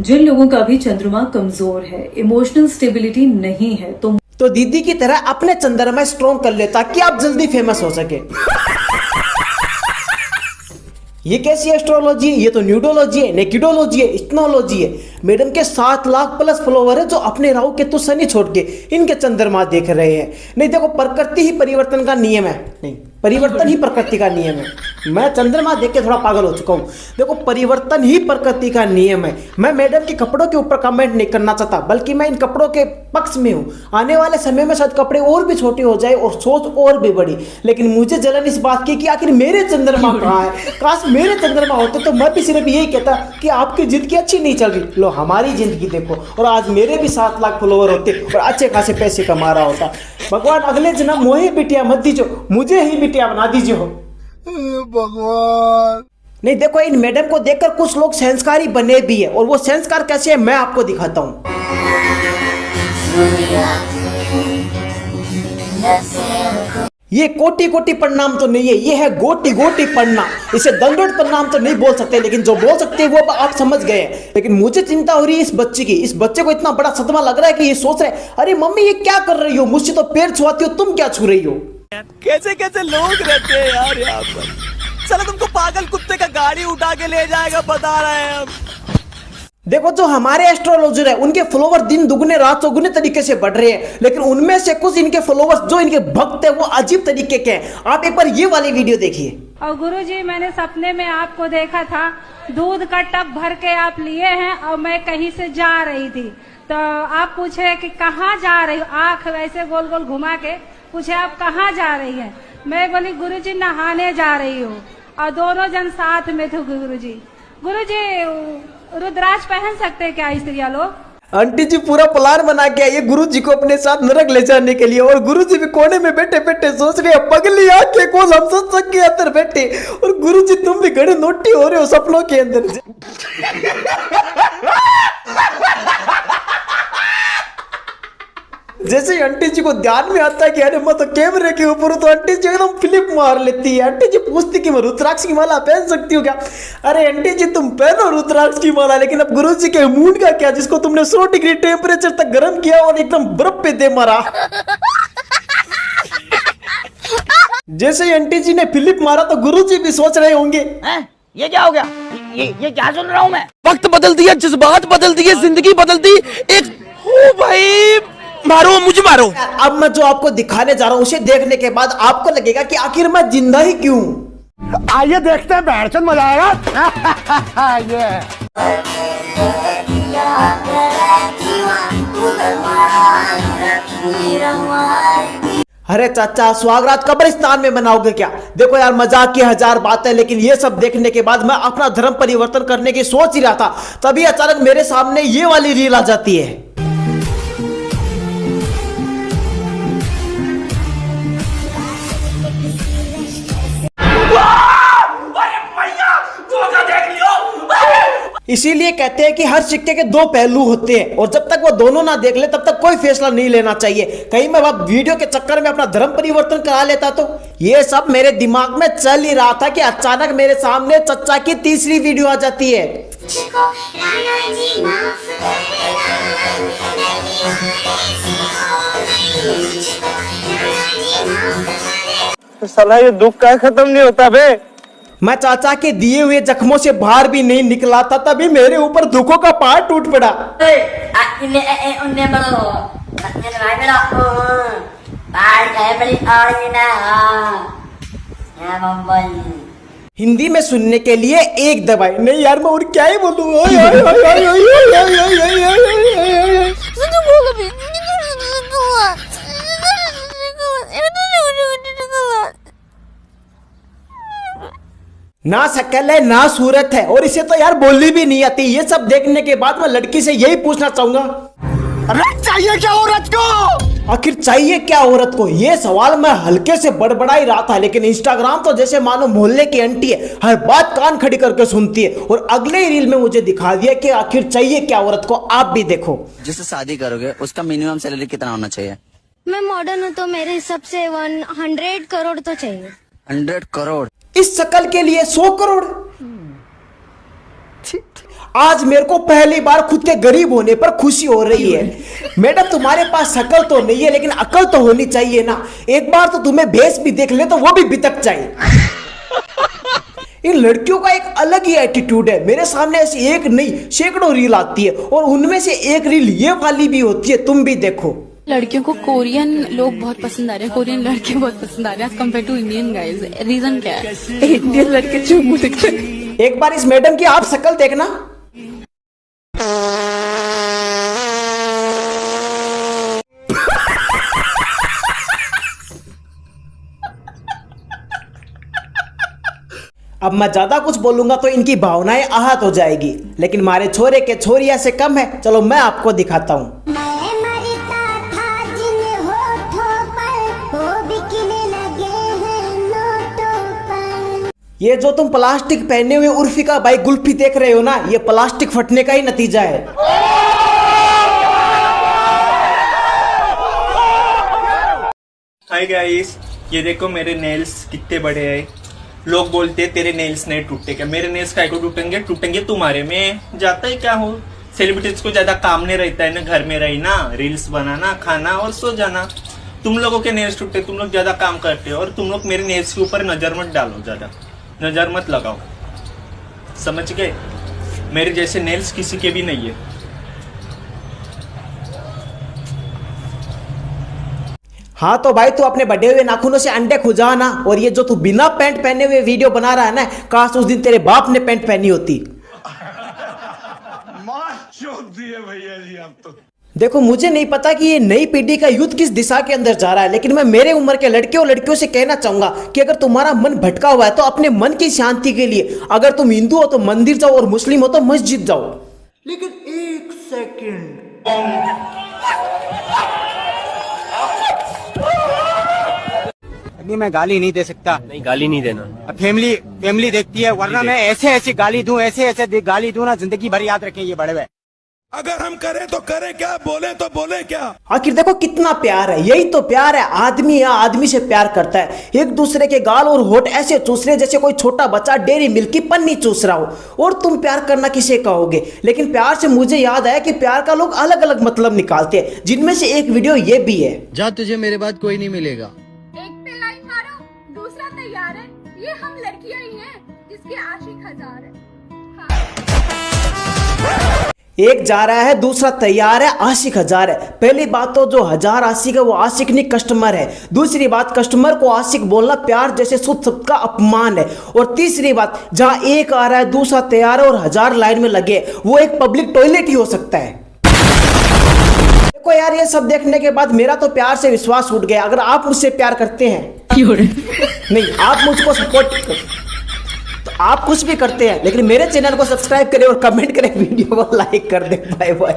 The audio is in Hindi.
जिन लोगों का भी चंद्रमा कमजोर है, इमोशनल स्टेबिलिटी नहीं है, तो दीदी की तरह अपने चंद्रमा स्ट्रॉन्ग कर ले ताकि आप जल्दी फेमस हो सके। ये कैसी एस्ट्रोलॉजी है? ये तो न्यूडोलॉजी है, नेकिडोलॉजी है, इस्नोलॉजी है। मैडम के 7 लाख प्लस फॉलोवर है जो अपने राहु केतु शनि छोड़ के इनके चंद्रमा देख रहे हैं। नहीं देखो, प्रकृति ही परिवर्तन का नियम है, नहीं परिवर्तन ही प्रकृति का नियम है। मैं चंद्रमा देख के थोड़ा पागल हो चुका हूँ। देखो, परिवर्तन ही प्रकृति का नियम है। मैं मैडम के कपड़ों के ऊपर कमेंट नहीं करना चाहता, बल्कि मैं इन कपड़ों के पक्ष में हूँ। आने वाले समय में शायद कपड़े और भी छोटे हो जाए और सोच और भी बड़ी, लेकिन मुझे जलन इस बात की कि आखिर मेरे चंद्रमा कहाँ है। काश मेरे चंद्रमा होते तो मैं भी सिर्फ यही कहता कि आपकी जिंदगी अच्छी नहीं चल रही, लो हमारी जिंदगी देखो। और आज मेरे भी 7 लाख फॉलोवर होते और अच्छे खासे पैसे कमा रहा होता। भगवान अगले जन्म मोहे बिटिया मत दीजिए, मुझे ही बिटिया बना दीजिए हो भगवान। नहीं देखो, इन मैडम को देखकर कुछ लोग संस्कारी बने भी है, और वो संस्कार कैसे है मैं आपको दिखाता हूँ। ये कोटि कोटि प्रणाम तो नहीं है, ये है गोटी गोटी प्रणाम। इसे दंडोत प्रणाम तो नहीं बोल सकते, लेकिन जो बोल सकते हैं वो आप समझ गए हैं। लेकिन मुझे चिंता हो रही है इस बच्चे की। इस बच्चे को इतना बड़ा सदमा लग रहा है कि ये सोच रहे हैं, अरे मम्मी ये क्या कर रही हो, मुझसे तो पैर छुआती हो, तुम क्या छू रही हो। कैसे कैसे लोग रहते हैं यार यहाँ पर। चलो तुमको पागल कुत्ते का गाड़ी उठा के ले जाएगा, बता रहे हैं हम। देखो, जो हमारे एस्ट्रोलॉजर है उनके फॉलोवर दिन दुगने रात चौगुने तरीके से बढ़ रहे हैं, लेकिन उनमें से कुछ इनके फॉलोवर्स जो इनके भक्त है वो अजीब तरीके के हैं। आप एक बार ये वाली वीडियो देखिए। और गुरुजी, मैंने सपने में आपको देखा था, दूध का टब भर के आप लिए हैं और मैं कहीं से जा रही थी, तो आप पूछे कि कहाँ जा रही हो, आंख वैसे गोल गोल घुमा के पूछे आप कहाँ जा रही हैं। मैं बोली गुरुजी नहाने जा रही हूँ, और दोनों जन साथ में थे। गुरुजी रुद्राक्ष पहन सकते हैं क्या स्त्रियाँ लोग? आंटी जी पूरा प्लान बना के आई है गुरु जी को अपने साथ नरक ले जाने के लिए, और गुरु जी भी कोने में बैठे बैठे सोच रहे हैं पगली आंखें खोल, हम सत्संग के अंदर बैठे, और गुरु जी तुम भी घड़े नोटी हो रहे हो सपनों के अंदर। जैसे ही आंटी जी को ध्यान में आता है कि अरे मैं तो कैमरे के ऊपर हूं, तो आंटी जी एकदम फ्लिप मार लेती है। आंटी जी पूछती कि मैं रुद्राक्ष की माला पहन सकती हूँ क्या? अरे आंटी जी तुम पहनो रुद्राक्ष की माला, लेकिन अब गुरु जी के मूड का क्या, जिसको तुमने 100 डिग्री टेम्परेचर तक गर्म किया और एकदम बर्फ पे दे मारा। जैसे ही आंटी जी ने फ्लिप मारा तो गुरु जी भी सोच रहे होंगे ये क्या हो गया, ये क्या सुन रहा हूँ मैं। वक्त बदल दिया, जज्बात बदल दिए, जिंदगी बदल दी। एक हो भाई, मारो मुझे मारो। अब मैं जो आपको दिखाने जा रहा हूँ उसे देखने के बाद आपको लगेगा कि आखिर मैं जिंदा ही क्यों। आइए देखते हैं, बैठचंद मजा आएगा। ये अरे चाचा, स्वागरात कब्रिस्तान में बनाओगे क्या? देखो यार, मजाक की 1000 बातें, लेकिन ये सब देखने के बाद मैं अपना धर्म परिवर्तन करने की सोच ही रहा था, तभी अचानक मेरे सामने ये वाली रील आ जाती है। इसीलिए कहते हैं कि हर सिक्के के 2 पहलू होते हैं, और जब तक वो दोनों ना देख ले तब तक कोई फैसला नहीं लेना चाहिए। कहीं मैं अब वीडियो के चक्कर में अपना धर्म परिवर्तन करा लेता तो। ये सब मेरे दिमाग में चल ही रहा था कि अचानक मेरे सामने चच्चा की तीसरी वीडियो आ जाती है। साला ये दुख का खत्म नहीं होता बे। मैं चाचा के दिए हुए जख्मों से बाहर भी नहीं निकला था, तभी मेरे ऊपर दुखों का पहाड़ टूट पड़ा। हिंदी में सुनने के लिए एक दवाई नहीं यार, मैं और क्या ही बोलूं। ना शकल है ना सूरत है, और इसे तो यार बोलनी भी नहीं आती। ये सब देखने के बाद मैं लड़की से यही पूछना चाहूंगा, चाहिए क्या औरत को? आखिर चाहिए क्या औरत को? ये सवाल मैं हल्के से बड़बड़ा ही रहा था, लेकिन इंस्टाग्राम तो जैसे मानो मोहल्ले की आंटी है, हर बात कान खड़ी करके सुनती है, और अगले ही रील में मुझे दिखा दिया कि आखिर चाहिए क्या औरत को। आप भी देखो। जिससे शादी करोगे उसका मिनिमम सैलरी कितना होना चाहिए? मैं मॉडर्न हूँ तो मेरे हिसाब से 100 करोड़ तो चाहिए। 100 करोड़? इस शकल के लिए 100 करोड़? आज मेरे को पहली बार खुद के गरीब होने पर खुशी हो रही है। मैडम तुम्हारे पास शकल तो नहीं है लेकिन अकल तो होनी चाहिए ना। एक बार तो तुम्हें भेस भी देख ले तो वो भी बितक जाए। इन लड़कियों का एक अलग ही एटीट्यूड है। मेरे सामने ऐसी एक नहीं सैकड़ों रील आती है और उनमें से एक रील ये वाली भी होती है, तुम भी देखो। लड़कियों को कोरियन लोग बहुत पसंद आ रहे हैं, कोरियन लड़के बहुत पसंद आ रहे हैं compare to Indian guys. Reason क्या है? इंडियन लड़के चुम्बू दिखते हैं। एक बार इस मैडम की आप शक्ल देखना। अब मैं ज्यादा कुछ बोलूंगा तो इनकी भावनाएं आहत हो जाएगी, लेकिन मारे छोरे के छोरिया से कम है। चलो मैं आपको दिखाता हूँ। ये जो तुम प्लास्टिक पहने हुए उर्फी का भाई गुल्फी देख रहे हो ना, ये प्लास्टिक फटने का ही नतीजा है। हाय गाइस, ये देखो मेरे नेल्स कितने बड़े हैं। लोग बोलते हैं तेरे नेल्स नहीं टूटते क्या? मेरे नेल्स काय को टूटेंगे? टूटेंगे तुम्हारे। में जाता ही क्या हो, सेलिब्रिटीज को ज्यादा काम नहीं रहता है ना, घर में रहना, रील्स बनाना, खाना और सो जाना। तुम लोगों के नेल्स टूटते, तुम लोग ज्यादा काम करते हो और तुम लोग मेरे नेल्स के ऊपर नजर मत डालो, ज्यादा नजर मत लगाओ, समझ गए? मेरे जैसे नेल्स किसी के भी नहीं है। हाँ तो भाई तू अपने बढ़े हुए नाखूनों से अंडे खुजा ना। और ये जो तू बिना पैंट पहने हुए वीडियो बना रहा है ना, काश उस दिन तेरे बाप ने पैंट पहनी होती। भैया जी आप तो देखो, मुझे नहीं पता कि ये नई पीढ़ी का यूथ किस दिशा के अंदर जा रहा है, लेकिन मैं मेरे उम्र के लड़के और लड़कियों से कहना चाहूंगा कि अगर तुम्हारा मन भटका हुआ है तो अपने मन की शांति के लिए अगर तुम हिंदू हो तो मंदिर जाओ और मुस्लिम हो तो मस्जिद जाओ। लेकिन एक सेकंड, मैं गाली नहीं दे सकता। नहीं, गाली नहीं देना। फैमिली देखती है, वरना मैं ऐसे गाली दूं, ऐसे गाली दूं ना, जिंदगी भर याद रखें ये बड़े हुए। अगर हम करें तो करें क्या, बोले तो बोले क्या। आखिर देखो कितना प्यार है, यही तो प्यार है। आदमी या आदमी से प्यार करता है, एक दूसरे के गाल और होठ ऐसे चूस रहे जैसे कोई छोटा बच्चा डेयरी मिल्क की पन्नी चूस रहा हो। और तुम प्यार करना किसे कहोगे? लेकिन प्यार से मुझे याद आया कि प्यार का लोग अलग अलग मतलब निकालते हैं, जिनमें से एक वीडियो ये भी है। जा तुझे मेरे बाद कोई नहीं मिलेगा। एक पे लाइन मारो, दूसरा तैयार है। ये हम लड़कियां ही हैं जिसके आशिक हजार है। एक जा रहा है, दूसरा तैयार है, आशिक हजार है। पहली बात तो जो हजार आशिक है वो आशिक नहीं कस्टमर है। दूसरी बात, कस्टमर को आशिक बोलना प्यार जैसे शुद्ध शब्द का अपमान है। और तीसरी बात, जहां एक आ रहा है, दूसरा तैयार है और हजार लाइन में लगे, वो एक पब्लिक टॉयलेट ही हो सकता है। देखो यार, ये सब देखने के बाद मेरा तो प्यार से विश्वास उठ गया। अगर आप मुझसे प्यार करते हैं नहीं, आप मुझको सपोर्ट तो आप कुछ भी करते हैं, लेकिन मेरे चैनल को सब्सक्राइब करें और कमेंट करें, वीडियो को लाइक कर दें। Bye bye.